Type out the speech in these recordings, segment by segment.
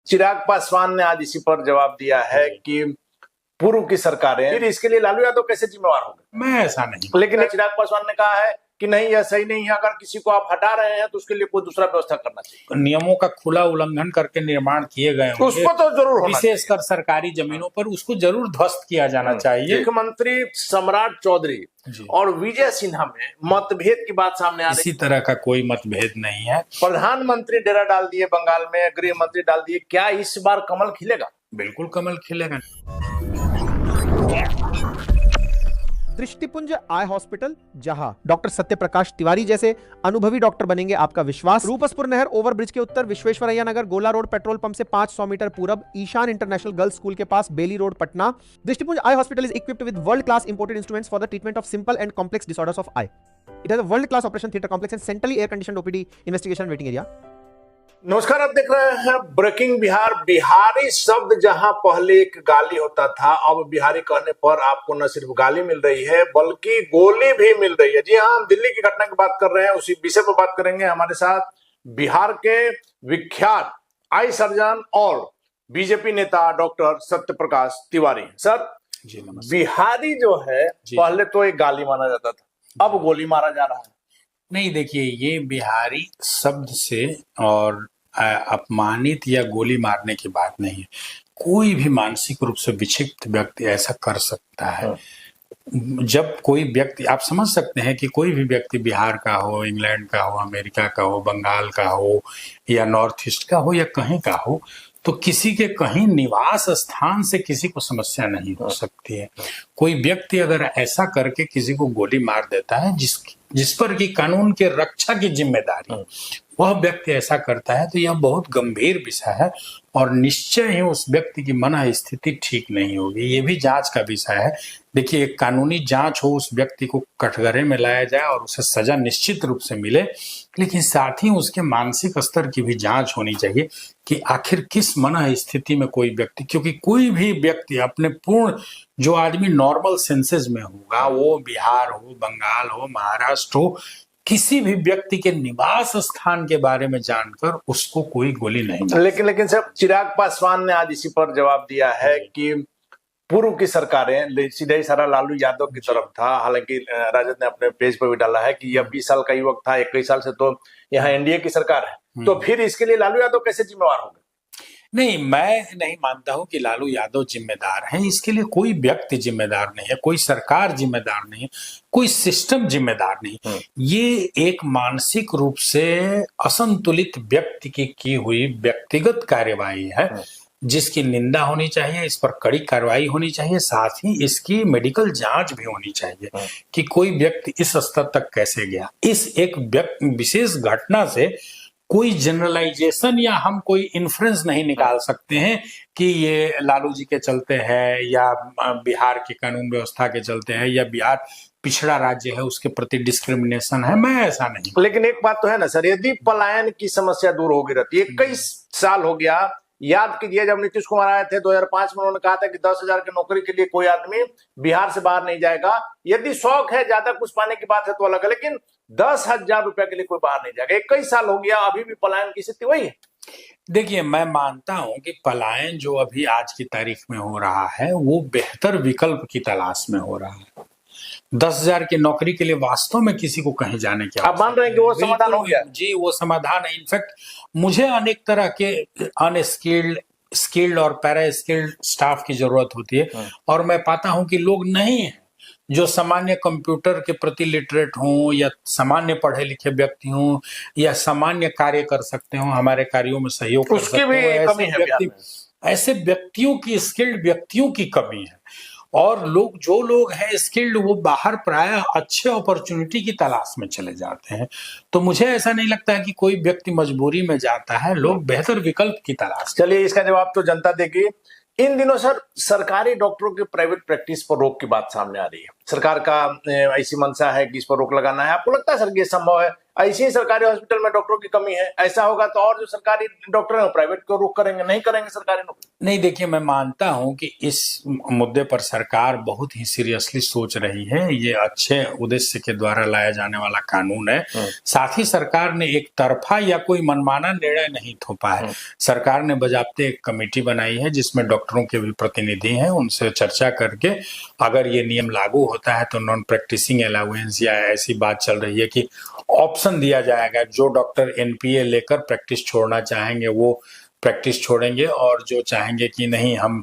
चिराग पासवान ने आज इसी पर जवाब दिया है कि पूर्व की सरकारें, फिर इसके लिए लालू यादव कैसे जिम्मेवार होंगे? मैं ऐसा नहीं, लेकिन चिराग पासवान ने कहा है कि नहीं, यह सही नहीं है, अगर किसी को आप हटा रहे हैं तो उसके लिए कोई दूसरा व्यवस्था करना चाहिए। नियमों का खुला उल्लंघन करके निर्माण किए गए होंगे, उसको तो जरूर होना, विशेषकर सरकारी जमीनों पर उसको जरूर ध्वस्त किया जाना चाहिए। मुख्यमंत्री सम्राट चौधरी और विजय सिन्हा में मतभेद की बात सामने आ रही है। इसी तरह का कोई मतभेद नहीं है। प्रधानमंत्री डेरा डाल दिए बंगाल में, गृह मंत्री डाल दिए, क्या इस बार कमल खिलेगा? बिल्कुल कमल खिलेगा। दृष्टिपुंज आई हॉस्पिटल, जहां डॉक्टर सत्यप्रकाश तिवारी जैसे अनुभवी डॉक्टर बनेंगे आपका विश्वास। रूपसपुर नहर ओवरब्रिज के उत्तर, विश्वेश्वरैया नगर, गोला रोड पेट्रोल पंप से 500 मीटर पूरब, ईशान इंटरनेशनल गर्ल्स स्कूल के पास, Bailey road, Patna. Drishtipunj eye hospital is equipped with world class imported instruments for the treatment of simple and complex disorders of eye. It has a world class operation theatre complex and centrally air conditioned OPD investigation waiting area. नमस्कार, आप देख रहे हैं breaking Bihar. Bihari शब्द जहां पहले एक गाली होता था, अब बिहारी कहने पर आपको न सिर्फ गाली मिल रही है बल्कि गोली भी मिल रही है। जी हां, हम दिल्ली की घटना की बात कर रहे हैं, उसी विषय पर बात करेंगे। हमारे साथ बिहार के विख्यात आई सर्जन और बीजेपी नेता डॉक्टर सत्यप्रकाश तिवारी। सर जी नमस्कार। बिहारी जो है पहले तो एक गाली माना जाता था, अब गोली मारा जा रहा है। नहीं, देखिए, ये बिहारी शब्द से और अपमानित या गोली मारने की बात नहीं है। कोई भी मानसिक रूप से विक्षिप्त व्यक्ति ऐसा कर सकता है। जब कोई व्यक्ति, आप समझ सकते हैं कि कोई भी व्यक्ति बिहार का हो, इंग्लैंड का हो, अमेरिका का हो, बंगाल का हो या नॉर्थ ईस्ट का हो या कहीं का हो, तो किसी के कहीं निवास स्थान से किसी को समस्या नहीं हो सकती है। कोई व्यक्ति अगर ऐसा करके किसी को गोली मार देता है जिस पर कि कानून के रक्षा की जिम्मेदारी वह व्यक्ति ऐसा करता है, तो यह बहुत गंभीर विषय है और निश्चय ही उस व्यक्ति की मन स्थिति ठीक नहीं होगी। ये भी जांच का विषय है। देखिए, एक कानूनी जांच हो, उस व्यक्ति को कटघरे में लाया जाए और उसे सजा निश्चित रूप से मिले, लेकिन साथ ही उसके मानसिक स्तर की भी जांच होनी चाहिए कि आखिर किस मन स्थिति में कोई व्यक्ति, क्योंकि कोई भी व्यक्ति अपने पूर्ण, जो आदमी नॉर्मल सेंसेस में होगा, वो बिहार हो, बंगाल हो, महाराष्ट्र हो, किसी भी व्यक्ति के निवास स्थान के बारे में जानकर उसको कोई गोली नहीं। लेकिन सर, चिराग पासवान ने आज इसी पर जवाब दिया है कि पूर्व की सरकारें, सीधा इशारा लालू यादव की तरफ था। हालांकि राजद ने अपने पेज पर भी डाला है कि यह 20 साल का युवक था, 21 साल से तो यहाँ एनडीए की सरकार है, तो फिर इसके लिए लालू यादव कैसे जिम्मेवार होंगे? नहीं, मैं नहीं मानता हूं कि लालू यादव जिम्मेदार हैं। इसके लिए कोई व्यक्ति जिम्मेदार नहीं है, कोई सरकार जिम्मेदार नहीं है, कोई सिस्टम जिम्मेदार नहीं। ये एक मानसिक रूप से असंतुलित व्यक्ति की हुई व्यक्तिगत कार्यवाही है, जिसकी निंदा होनी चाहिए, इस पर कड़ी कार्रवाई होनी चाहिए, साथ ही इसकी मेडिकल जांच भी होनी चाहिए कि कोई व्यक्ति इस स्तर तक कैसे गया। इस एक विशेष घटना से कोई जनरलाइजेशन या हम कोई इन्फ्रेंस नहीं निकाल सकते हैं कि ये लालू जी के चलते है या बिहार की कानून व्यवस्था के चलते है या बिहार पिछड़ा राज्य है उसके प्रति डिस्क्रिमिनेशन है। मैं ऐसा नहीं। लेकिन एक बात तो है ना सर, यदि पलायन की समस्या दूर होगी रहती है, 21 साल हो गया। याद कीजिए, जब नीतीश कुमार आए थे 2005 में, उन्होंने कहा था कि 10,000 की नौकरी के लिए कोई आदमी बिहार से बाहर नहीं जाएगा। यदि शौक है, ज्यादा कुछ पाने की बात है तो अलग है, लेकिन 10,000 रुपए के लिए कोई बाहर नहीं जाएगा। 21 साल हो गया, अभी भी पलायन की स्थिति वही है। देखिए, मैं मानता हूं कि पलायन जो अभी आज की तारीख में हो रहा है वो बेहतर विकल्प की तलाश में हो रहा है। 10,000 की नौकरी के लिए वास्तव में किसी को कहीं जाने की, आप मान रहे हैं कि वो समाधान हो गया? जी, वो समाधान है। इनफैक्ट मुझे अनेक तरह के स्किल्ड और पैरा स्किल्ड स्टाफ की जरूरत होती है और मैं पाता हूं कि लोग नहीं है जो सामान्य कंप्यूटर के प्रति लिटरेट हों या सामान्य पढ़े लिखे व्यक्ति हों या सामान्य कार्य कर सकते हों, हमारे कार्यों में सहयोग कर सकते हो। ऐसे व्यक्तियों की, स्किल्ड व्यक्तियों की कमी है और जो लोग हैं स्किल्ड, वो बाहर प्रायः अच्छे अपॉर्चुनिटी की तलाश में चले जाते हैं। तो मुझे ऐसा नहीं लगता है कि कोई व्यक्ति मजबूरी में जाता है, लोग बेहतर विकल्प की तलाश। चलिए, इसका जवाब तो जनता देगी। इन दिनों सर, सरकारी डॉक्टरों के प्राइवेट प्रैक्टिस पर रोक की बात सामने आ रही है। सरकार का ऐसी मंशा है कि इस पर रोक लगाना है। आपको लगता है सर कि ये संभव है? ऐसी ही सरकारी हॉस्पिटल में डॉक्टरों की कमी है, ऐसा होगा तो और जो सरकारी डॉक्टर हैं वो प्राइवेट को रुख करेंगे, नहीं करेंगे सरकारी नौकरी। नहीं, देखिए, मैं मानता हूं कि इस मुद्दे पर सरकार बहुत ही सीरियसली सोच रही है। ये अच्छे उद्देश्य के द्वारा लाया जाने वाला कानून है। साथ ही सरकार ने एक तरफा या कोई मनमाना निर्णय नहीं थोपा है। सरकार ने बजाबते एक कमेटी बनाई है जिसमें डॉक्टरों के भी प्रतिनिधि हैं। उनसे चर्चा करके अगर ये नियम लागू होता है तो नॉन प्रैक्टिसिंग अलाउंस या ऐसी बात चल रही है कि ऑप्शन दिया जाएगा, जो डॉक्टर एनपीए लेकर प्रैक्टिस छोड़ना चाहेंगे वो प्रैक्टिस छोड़ेंगे, और जो चाहेंगे कि नहीं हम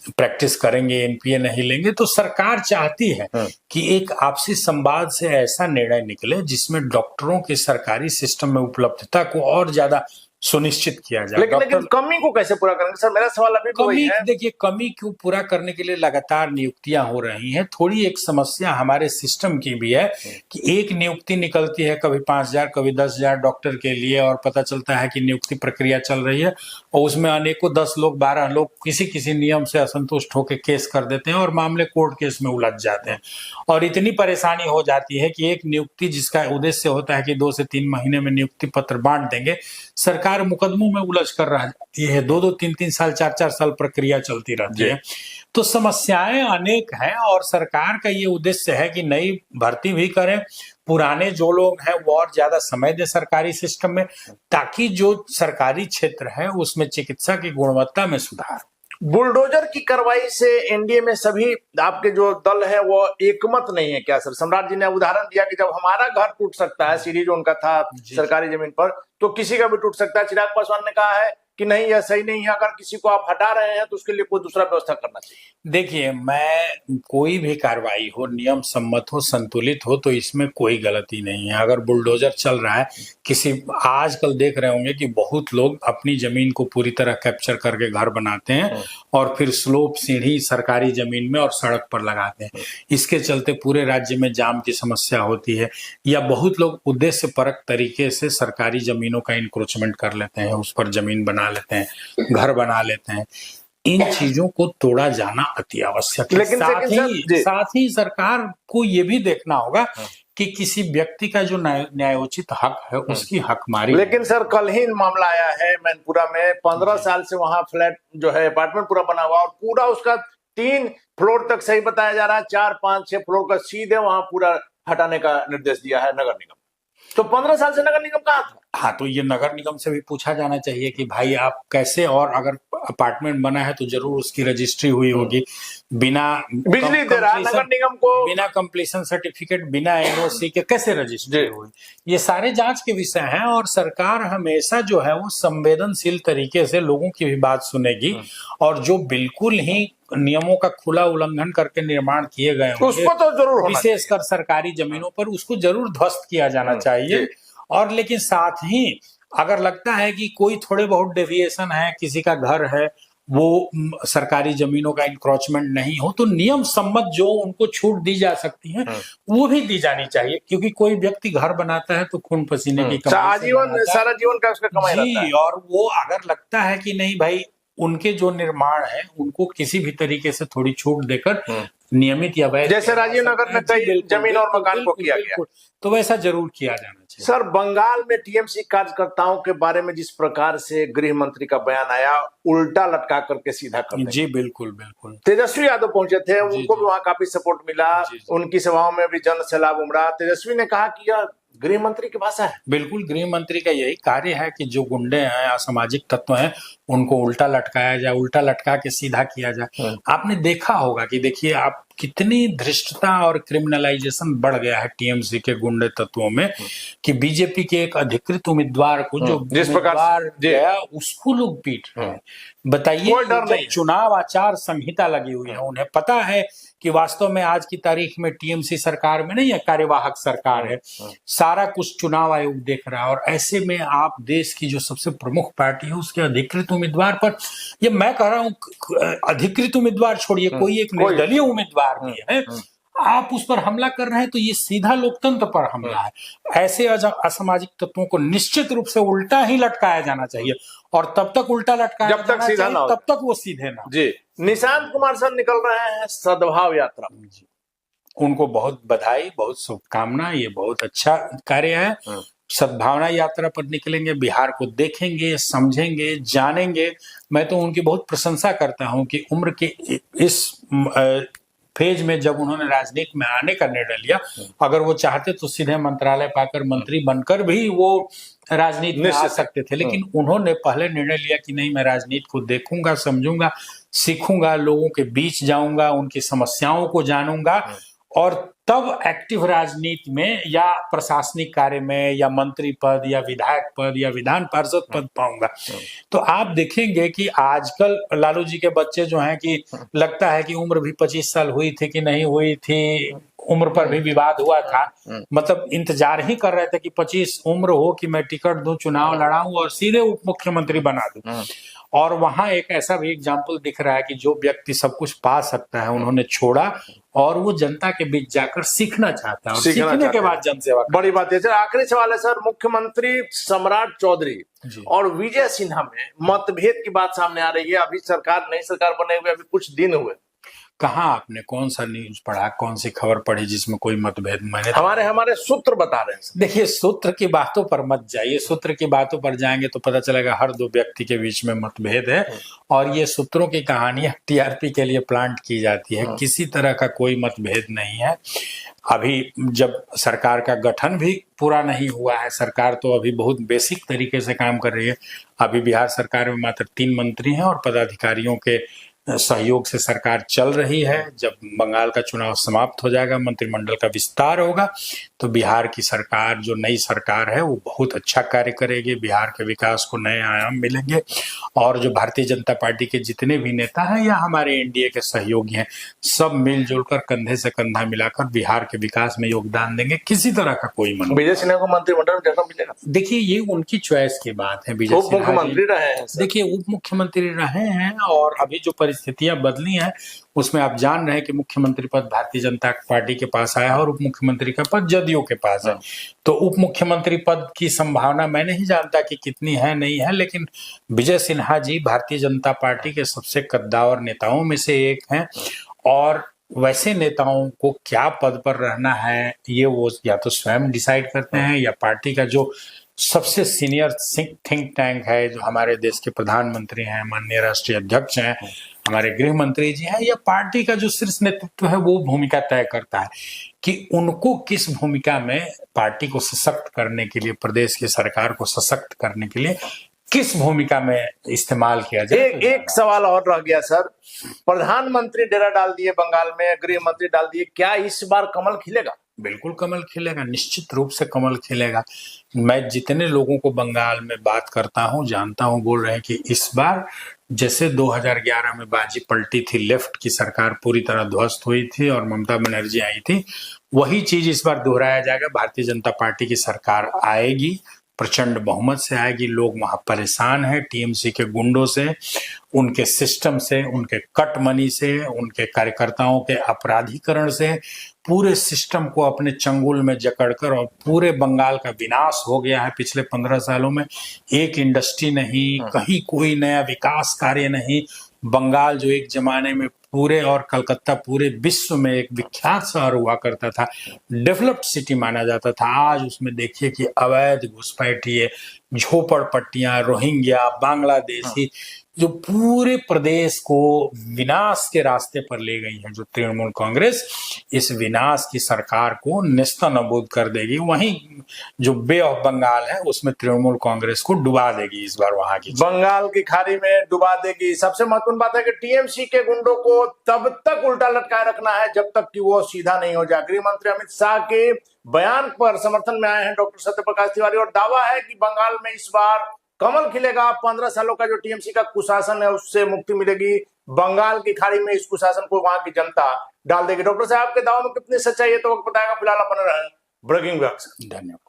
प्रैक्टिस करेंगे एनपीए नहीं लेंगे। तो सरकार चाहती है कि एक आपसी संवाद से ऐसा निर्णय निकले जिसमें डॉक्टरों की सरकारी सिस्टम में उपलब्धता को और ज्यादा सुनिश्चित किया जाए। लेकिन कमी को कैसे पूरा करेंगे सर? मेरा सवाल अभी भी वही है। देखिए, कमी क्यों पूरा करने के लिए लगातार नियुक्तियां हो रही हैं। थोड़ी एक समस्या हमारे सिस्टम की भी है कि एक नियुक्ति निकलती है कभी 5,000 कभी 10,000 डॉक्टर के लिए, और पता चलता है कि नियुक्ति प्रक्रिया चल रही है और उसमें अनेकों 10 लोग 12 लोग किसी किसी नियम से असंतुष्ट होकर केस कर देते हैं और मामले कोर्ट केस में उलझ जाते हैं। और इतनी परेशानी हो जाती है कि एक नियुक्ति जिसका उद्देश्य होता है कि 2 से 3 महीने में नियुक्ति पत्र बांट देंगे, सरकार मुकदमों में उलझ कर रहती है। 2-2, 3-3 साल, 4-4 साल प्रक्रिया चलती रहती है। तो समस्याएं अनेक हैं और सरकार का ये उद्देश्य है कि नई भर्ती भी करें, पुराने जो लोग हैं वो और ज्यादा समय दे सरकारी सिस्टम में, ताकि जो सरकारी क्षेत्र है उसमें चिकित्सा की गुणवत्ता में सुधार। बुलडोजर की कार्रवाई से एनडीए में सभी आपके जो दल है वो एकमत नहीं है क्या सर? सम्राट जी ने उदाहरण दिया कि जब हमारा घर टूट सकता है, सीढ़ी जो उनका था सरकारी जमीन पर, तो किसी का भी टूट सकता है। चिराग पासवान ने कहा है कि नहीं, यह सही नहीं है, अगर किसी को आप हटा रहे हैं तो उसके लिए कोई दूसरा व्यवस्था करना चाहिए। देखिए, मैं कोई भी कार्रवाई हो, नियम सम्मत हो, संतुलित हो, तो इसमें कोई गलती नहीं है। अगर बुलडोजर चल रहा है, आजकल देख रहे होंगे कि बहुत लोग अपनी जमीन को पूरी तरह कैप्चर करके घर बनाते हैं और फिर स्लोप सीढ़ी सरकारी जमीन में और सड़क पर लगाते हैं। इसके चलते पूरे राज्य में जाम की समस्या होती है, या बहुत लोग उद्देश्य परक तरीके से सरकारी जमीनों का इंक्रोचमेंट कर लेते हैं, उस पर जमीन बना लेते हैं, घर बना लेते हैं। इन चीजों को तोड़ा जाना अति आवश्यक है। लेकिन साथ ही सरकार को ये भी देखना होगा कि किसी व्यक्ति का जो न्यायोचित हक है उसकी हकमारी। लेकिन सर, कल ही मामला आया है मैनपुरा में, 15 साल से वहां फ्लैट जो है अपार्टमेंट पूरा बना हुआ और पूरा उसका 3 फ्लोर तक सही बताया जा रहा है, 4, 5, 6 फ्लोर का सीधे वहां पूरा हटाने का निर्देश दिया है नगर निगम। तो 15 साल से नगर निगम कहाँ था? हाँ, तो ये नगर निगम से भी पूछा जाना चाहिए कि भाई आप कैसे, और अगर अपार्टमेंट बना है तो जरूर उसकी रजिस्ट्री हुई होगी। बिना बिजली दे रहा है नगर निगम को, बिना कंप्लीशन सर्टिफिकेट, बिना एनओसी के कैसे रजिस्ट्री हुई, ये सारे जांच के विषय हैं। और सरकार हमेशा जो है वो संवेदनशील तरीके से लोगों की भी बात सुनेगी, और जो बिल्कुल ही नियमों का खुला उल्लंघन करके निर्माण किए गए उसको तो जरूर, विशेषकर सरकारी जमीनों पर, उसको जरूर ध्वस्त किया जाना चाहिए। और लेकिन साथ ही अगर लगता है कि कोई थोड़े बहुत डेविएशन है, किसी का घर है वो सरकारी जमीनों का इंक्रोचमेंट नहीं हो, तो नियम सम्मत जो उनको छूट दी जा सकती है वो भी दी जानी चाहिए। क्योंकि कोई व्यक्ति घर बनाता है तो खून पसीने की कमाई सारा जीवन का उसका कमाई रहता है। और वो अगर लगता है कि नहीं भाई, उनके जो निर्माण है उनको किसी भी तरीके से थोड़ी छूट देकर नियमित या वैध, जैसे राजीव नगर में कई जमीन और मकान को किया गया, तो वैसा जरूर किया जाना चाहिए। सर, बंगाल में टीएमसी कार्यकर्ताओं के बारे में जिस प्रकार से गृह मंत्री का बयान आया, उल्टा लटका करके सीधा कर दिया। जी बिल्कुल बिल्कुल। तेजस्वी यादव पहुंचे थे, उनको भी वहां काफी सपोर्ट मिला, उनकी सभाओं में भी जन सैलाब उमड़ा। तेजस्वी ने कहा कि यह गृह मंत्री की भाषा है। बिल्कुल, गृह मंत्री का यही कार्य है कि जो गुंडे हैं, असामाजिक तत्व हैं, उनको उल्टा लटकाया जाए, उल्टा लटका के सीधा किया जाए। आपने देखा होगा कि देखिए आप कितनी धृष्टता और क्रिमिनलाइजेशन बढ़ गया है टीएमसी के गुंडे तत्वों में, कि बीजेपी के एक अधिकृत उम्मीदवार को जो जिस प्रकार गया उसको लोग पीट रहे हैं। बताइए, चुनाव आचार संहिता लगी हुई है, उन्हें पता है कि वास्तव में आज की तारीख में टीएमसी सरकार में नहीं है, कार्यवाहक सरकार है, सारा कुछ चुनाव आयोग देख रहा है। और ऐसे में आप देश की जो सबसे प्रमुख पार्टी है उसके अधिकृत उम्मीदवार पर, ये मैं कह रहा हूँ अधिकृत उम्मीदवार छोड़िए, कोई एक निर्दलीय उम्मीदवार भी है, आप उस पर हमला कर रहे हैं, तो ये सीधा लोकतंत्र पर हमला है। ऐसे असामाजिक तत्वों को निश्चित रूप से उल्टा ही लटकाया जाना चाहिए, और तब तक उल्टा लटकाया जब तक सीधा ना हो, तब तक वो सीधे ना। जी। निशांत कुमार सर निकल रहे हैं सद्भाव यात्रा, उनको बहुत बधाई, बहुत शुभकामना। ये बहुत अच्छा कार्य है। सद्भावना यात्रा पर निकलेंगे, बिहार को देखेंगे, समझेंगे, जानेंगे। मैं तो उनकी बहुत प्रशंसा करता हूं कि उम्र के इस फेज में जब उन्होंने राजनीति में आने का निर्णय लिया, अगर वो चाहते तो सीधे मंत्रालय पाकर मंत्री बनकर भी वो राजनीति में आ सकते थे, लेकिन उन्होंने पहले निर्णय लिया कि नहीं, मैं राजनीति को देखूंगा, समझूंगा, सीखूंगा, लोगों के बीच जाऊंगा, उनकी समस्याओं को जानूंगा और तब एक्टिव राजनीति में या प्रशासनिक कार्य में या मंत्री पद या विधायक पद या विधान पार्षद पद पाऊंगा। तो आप देखेंगे कि आजकल लालू जी के बच्चे जो हैं कि लगता है कि उम्र भी 25 साल हुई थी कि नहीं हुई थी, उम्र पर भी विवाद हुआ था, मतलब इंतजार ही कर रहे थे कि 25 उम्र हो कि मैं टिकट दूं, चुनाव लड़ाऊं और सीधे उप मुख्यमंत्री बना दूं। और वहां एक ऐसा भी एग्जाम्पल दिख रहा है कि जो व्यक्ति सब कुछ पा सकता है उन्होंने छोड़ा और वो जनता के बीच जाकर सीखना चाहता है और सीखने के बाद जनसेवा। बड़ी बात है सर। आखिरी सवाल है सर, मुख्यमंत्री सम्राट चौधरी और विजय सिन्हा में मतभेद की बात सामने आ रही है। अभी सरकार, नई सरकार बने हुए अभी कुछ दिन हुए। कहाँ आपने कौन सा न्यूज पढ़ा, कौन सी खबर पढ़ी जिसमें कोई मतभेद? मैंने हमारे सूत्र बता रहे हैं। देखिए, सूत्र की बातों पर मत जाइए। सूत्र की बातों पर जाएंगे तो पता चलेगा हर दो व्यक्ति के बीच में मतभेद है और ये सूत्रों की कहानियां टीआरपी के लिए प्लांट की जाती है। किसी तरह का कोई मतभेद नहीं है। अभी जब सरकार का गठन भी पूरा नहीं हुआ है, सरकार तो अभी बहुत बेसिक तरीके से काम कर रही है। अभी बिहार सरकार में मात्र 3 मंत्री हैं और पदाधिकारियों के सहयोग से सरकार चल रही है। जब बंगाल का चुनाव समाप्त हो जाएगा, मंत्रिमंडल का विस्तार होगा, तो बिहार की सरकार, जो नई सरकार है, वो बहुत अच्छा कार्य करेगी। बिहार के विकास को नए आयाम मिलेंगे और जो भारतीय जनता पार्टी के जितने भी नेता हैं या हमारे एनडीए के सहयोगी हैं, सब मिलजुल कर कंधे से कंधा मिलाकर बिहार के विकास में योगदान देंगे। किसी तरह का कोई मन। विजय सिन्हा को मंत्रिमंडल में जगह मिलेगा? देखिए, ये उनकी चॉइस की बात है। विजय उप मुख्यमंत्री रहे हैं। देखिए, उप मुख्यमंत्री रहे हैं और अभी जो परिस्थितियां बदली हैं उसमें आप जान रहे हैं कि मुख्यमंत्री पद भारतीय जनता पार्टी के पास आया और उप मुख्यमंत्री का पद जदयू के पास है। तो उप मुख्यमंत्री पद की संभावना मैं नहीं जानता कि कितनी है, नहीं है, लेकिन विजय सिन्हा जी भारतीय जनता पार्टी के सबसे कद्दावर नेताओं में से एक हैं और वैसे नेताओं को क्या पद पर रहना है ये वो या तो स्वयं डिसाइड करते हैं या पार्टी का जो सबसे सीनियर थिंक टैंक है, जो हमारे देश के प्रधानमंत्री हैं, माननीय राष्ट्रीय अध्यक्ष हैं, हमारे गृह मंत्री जी हैं, या पार्टी का जो शीर्ष नेतृत्व है वो भूमिका तय करता है कि उनको किस भूमिका में पार्टी को सशक्त करने के लिए, प्रदेश की सरकार को सशक्त करने के लिए किस भूमिका में इस्तेमाल किया जाए। एक सवाल और रह गया सर, प्रधानमंत्री डेरा डाल दिए बंगाल में, गृह मंत्री डाल दिए, क्या इस बार कमल खिलेगा? बिल्कुल कमल खिलेगा, निश्चित रूप से कमल खिलेगा। मैं जितने लोगों को बंगाल में बात करता हूं, जानता हूं, बोल रहे हैं कि इस बार जैसे 2011 में बाजी पलटी थी, लेफ्ट की सरकार पूरी तरह ध्वस्त हुई थी और ममता बनर्जी आई थी, वही चीज इस बार दोहराया जाएगा। भारतीय जनता पार्टी की सरकार आएगी, प्रचंड बहुमत से आएगी। लोग वहां परेशान हैं टीएमसी के गुंडों से, उनके सिस्टम से, उनके कट मनी से, उनके कार्यकर्ताओं के अपराधीकरण से, पूरे सिस्टम को अपने चंगुल में जकड़कर, और पूरे बंगाल का विनाश हो गया है पिछले 15 सालों में। एक इंडस्ट्री नहीं, कहीं कोई नया विकास कार्य नहीं। बंगाल जो एक जमाने में पूरे और कलकत्ता पूरे विश्व में एक विख्यात शहर हुआ करता था, डेवलप्ड सिटी माना जाता था, आज उसमें देखिए कि अवैध घुसपैठिए, झोपड़पट्टियां, रोहिंग्या, बांग्लादेशी, जो पूरे प्रदेश को विनाश के रास्ते पर ले गई है जो तृणमूल कांग्रेस, इस विनाश की सरकार को नेस्तनाबूद कर देगी। वहीं जो बे ऑफ बंगाल है उसमें तृणमूल कांग्रेस को डुबा देगी इस बार, वहां की बंगाल की खाड़ी में डुबा देगी। सबसे महत्वपूर्ण बात है कि टीएमसी के गुंडों को तब तक उल्टा लटकाए रखना है जब तक कि वो सीधा नहीं हो जाए। गृह मंत्री अमित शाह के बयान पर समर्थन में आए हैं डॉक्टर सत्य प्रकाश तिवारी और दावा है कि बंगाल में इस बार कमल खिलेगा। 15 सालों का जो टीएमसी का कुशासन है उससे मुक्ति मिलेगी। बंगाल की खाड़ी में इस कुशासन को वहां की जनता डाल देगी। डॉक्टर साहब के दावों में कितनी सच्चाई है तो वक्त बताएगा। फिलहाल बने रहे ब्रेकिंग न्यूज। धन्यवाद।